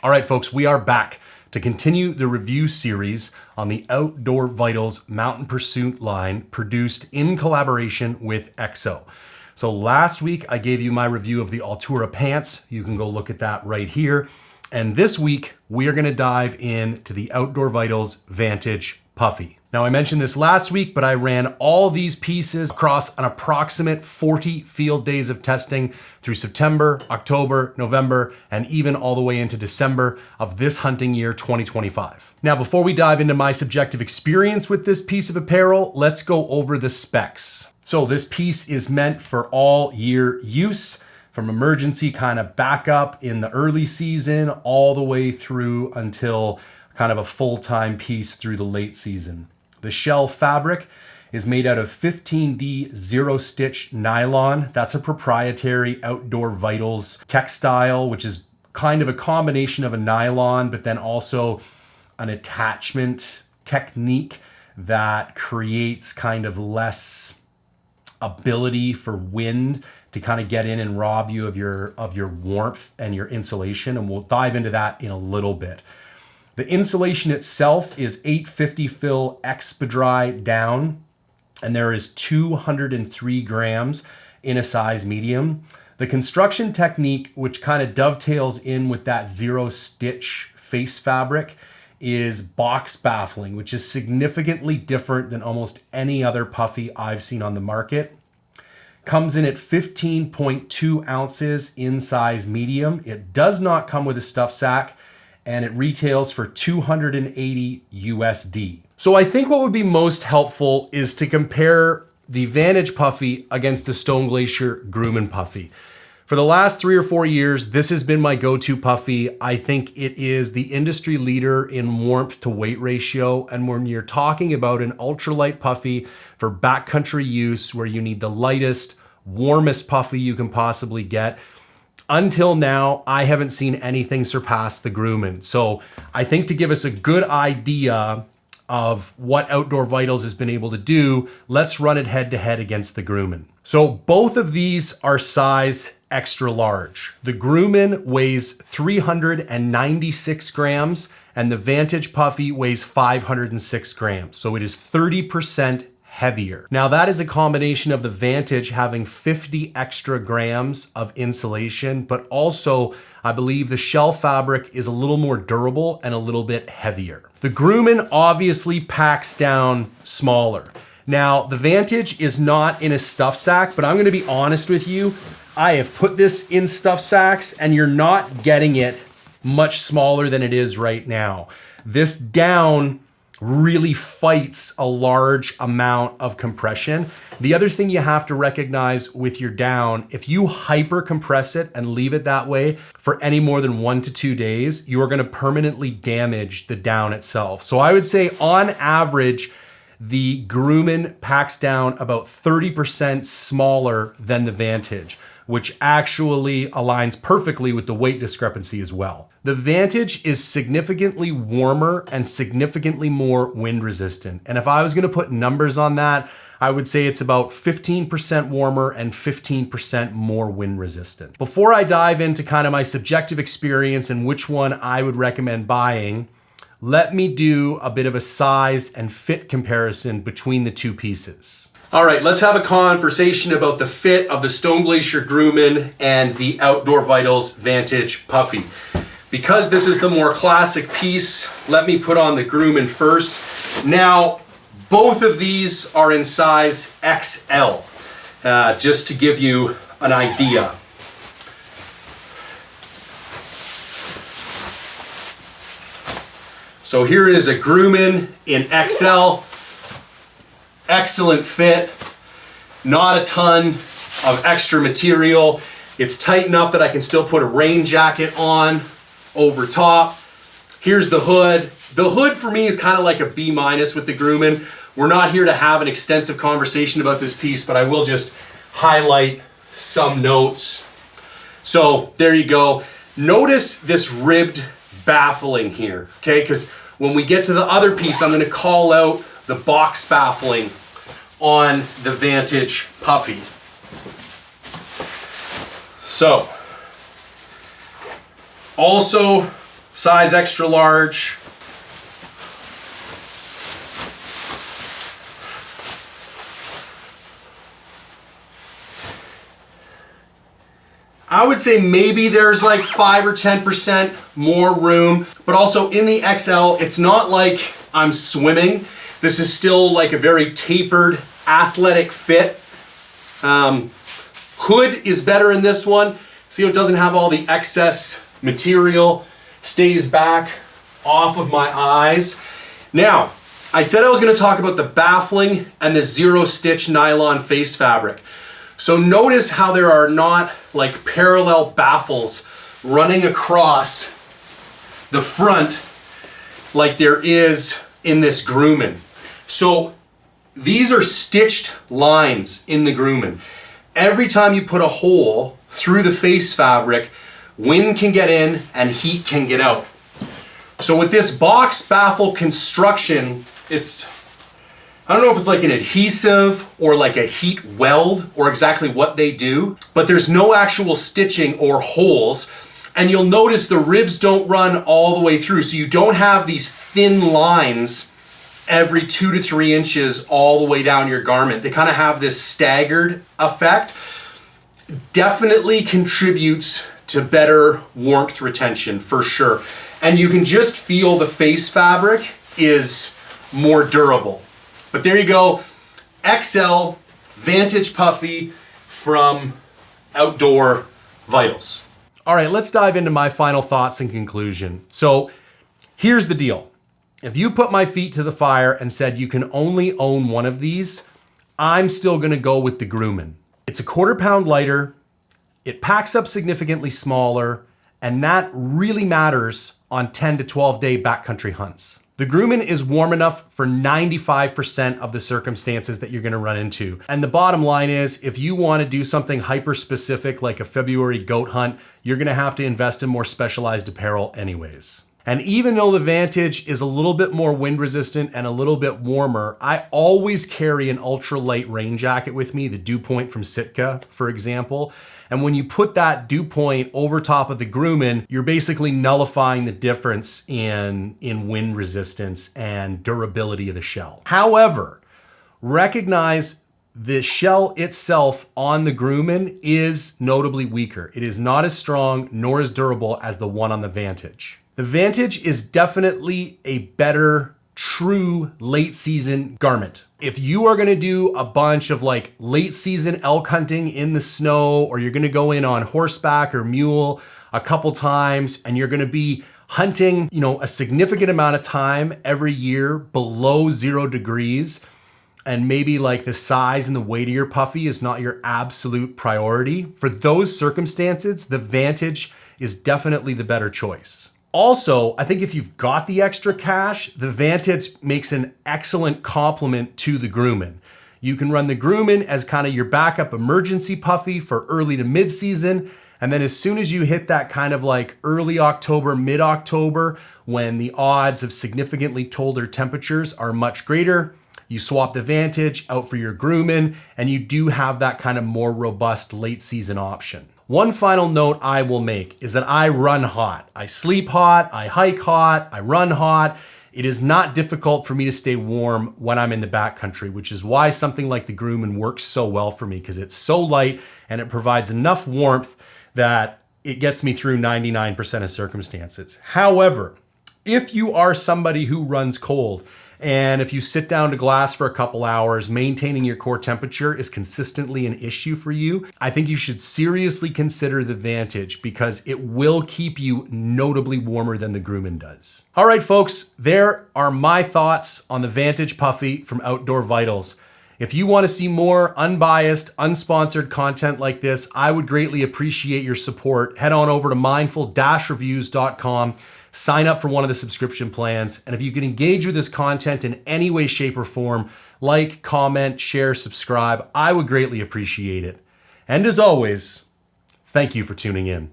All right, folks, we are back to continue the review series on the Outdoor Vitals Mountain Pursuit line produced in collaboration with EXO. So last week I gave you my review of the Altura pants. You can go look at that right here. And this week we are going to dive into the Outdoor Vitals Vantage Puffy. Now I mentioned this last week, but I ran all these pieces across an approximate 40 field days of testing through September, October, November, and even all the way into December of this hunting year 2025. Now, before we dive into my subjective experience with this piece of apparel, let's go over the specs. So this piece is meant for all year use, from emergency kind of backup in the early season all the way through until kind of a full-time piece through the late season. The shell fabric is made out of 15D zero stitch nylon. That's a proprietary Outdoor Vitals textile, which is kind of a combination of a nylon, but then also an attachment technique that creates kind of less ability for wind to kind of get in and rob you of your warmth and your insulation. And we'll dive into that in a little bit. The insulation itself is 850 fill Expedry down, and there is 203 grams in a size medium. The construction technique, which kind of dovetails in with that zero stitch face fabric, is box baffling, which is significantly different than almost any other puffy I've seen on the market. Comes in at 15.2 ounces in size medium. It does not come with a stuff sack, and it retails for $280 USD. So I think what would be most helpful is to compare the Vantage Puffy against the Stone Glacier Grumman Puffy. For the last 3 or 4 years, this has been my go-to puffy. I think it is the industry leader in warmth to weight ratio. And when you're talking about an ultralight puffy for backcountry use, where you need the lightest, warmest puffy you can possibly get, until now, I haven't seen anything surpass the Grumman. So I think to give us a good idea of what Outdoor Vitals has been able to do, let's run it head to head against the Grumman. So both of these are size extra large. The Grumman weighs 396 grams and the Vantage Puffy weighs 506 grams. So it is 30% heavier. Now that is a combination of the Vantage having 50 extra grams of insulation, but also I believe the shell fabric is a little more durable and a little bit heavier. The Grumman obviously packs down smaller. Now the Vantage is not in a stuff sack, but I'm gonna be honest with you, I have put this in stuff sacks and you're not getting it much smaller than it is right now. This down really fights a large amount of compression. The other thing you have to recognize with your down, if you hyper compress it and leave it that way for any more than 1 to 2 days, you are going to permanently damage the down itself. So I would say on average, the Grumman packs down about 30% smaller than the Vantage, which actually aligns perfectly with the weight discrepancy as well. The Vantage is significantly warmer and significantly more wind resistant. And if I was gonna put numbers on that, I would say it's about 15% warmer and 15% more wind resistant. Before I dive into kind of my subjective experience and which one I would recommend buying, let me do a bit of a size and fit comparison between the two pieces. All right, let's have a conversation about the fit of the Stone Glacier Grumman and the Outdoor Vitals Vantage Puffy. Because this is the more classic piece, let me put on the Grumman first. Now, both of these are in size XL, just to give you an idea. So here is a Grumman in XL. Excellent fit, not a ton of extra material. It's tight enough that I can still put a rain jacket on over top. Here's the hood. The hood for me is kind of like a B- with the Grumman. We're not here to have an extensive conversation about this piece, but I will just highlight some notes. So there you go. Notice this ribbed baffling here, okay? Because when we get to the other piece, I'm going to call out the box baffling on the Vantage Puffy. So, also size extra large. I would say maybe there's like 5 or 10% more room, but also in the XL, it's not like I'm swimming. This is still like a very tapered, athletic fit. Hood is better in this one. See how it doesn't have all the excess material, stays back off of my eyes. Now, I said I was gonna talk about the baffling and the zero stitch nylon face fabric. So notice how there are not like parallel baffles running across the front like there is in this Grumman. So these are stitched lines in the Grumman. Every time you put a hole through the face fabric, wind can get in and heat can get out. So with this box baffle construction, I don't know if it's like an adhesive or like a heat weld or exactly what they do, but there's no actual stitching or holes. And you'll notice the ribs don't run all the way through. So you don't have these thin lines every 2 to 3 inches all the way down your garment. They kind of have this staggered effect. Definitely contributes to better warmth retention for sure. And you can just feel the face fabric is more durable. But there you go, XL Vantage Puffy from Outdoor Vitals. All right, let's dive into my final thoughts and conclusion. So here's the deal. If you put my feet to the fire and said you can only own one of these, I'm still gonna go with the Grumman. It's a 1/4 pound lighter, it packs up significantly smaller, and that really matters on 10 to 12 day backcountry hunts. The Grumman is warm enough for 95% of the circumstances that you're gonna run into. And the bottom line is, if you wanna do something hyper specific like a February goat hunt, you're gonna have to invest in more specialized apparel anyways. And even though the Vantage is a little bit more wind resistant and a little bit warmer, I always carry an ultralight rain jacket with me, the Dew Point from Sitka, for example. And when you put that Dew Point over top of the Grumman, you're basically nullifying the difference in wind resistance and durability of the shell. However, recognize the shell itself on the Grumman is notably weaker. It is not as strong nor as durable as the one on the Vantage. The Vantage is definitely a better true late season garment. If you are gonna do a bunch of like late season elk hunting in the snow, or you're gonna go in on horseback or mule a couple times, and you're gonna be hunting, a significant amount of time every year below 0 degrees, and maybe like the size and the weight of your puffy is not your absolute priority, for those circumstances, the Vantage is definitely the better choice. Also, I think if you've got the extra cash, the Vantage makes an excellent complement to the Grumman. You can run the Grumman as kind of your backup emergency puffy for early to mid-season, and then as soon as you hit that kind of like early October, mid-October, when the odds of significantly colder temperatures are much greater, you swap the Vantage out for your Grumman, and you do have that kind of more robust late season option. One final note I will make is that I run hot. I sleep hot, I hike hot, I run hot. It is not difficult for me to stay warm when I'm in the backcountry, which is why something like the Grumman works so well for me, because it's so light and it provides enough warmth that it gets me through 99% of circumstances. However, if you are somebody who runs cold, and if you sit down to glass for a couple hours, maintaining your core temperature is consistently an issue for you, I think you should seriously consider the Vantage, because it will keep you notably warmer than the Grumman does. All right, folks, there are my thoughts on the Vantage Puffy from Outdoor Vitals. If you want to see more unbiased, unsponsored content like this, I would greatly appreciate your support. Head on over to mindful-reviews.com. Sign up for one of the subscription plans. And if you can engage with this content in any way, shape, or form, like, comment, share, subscribe, I would greatly appreciate it. And as always, thank you for tuning in.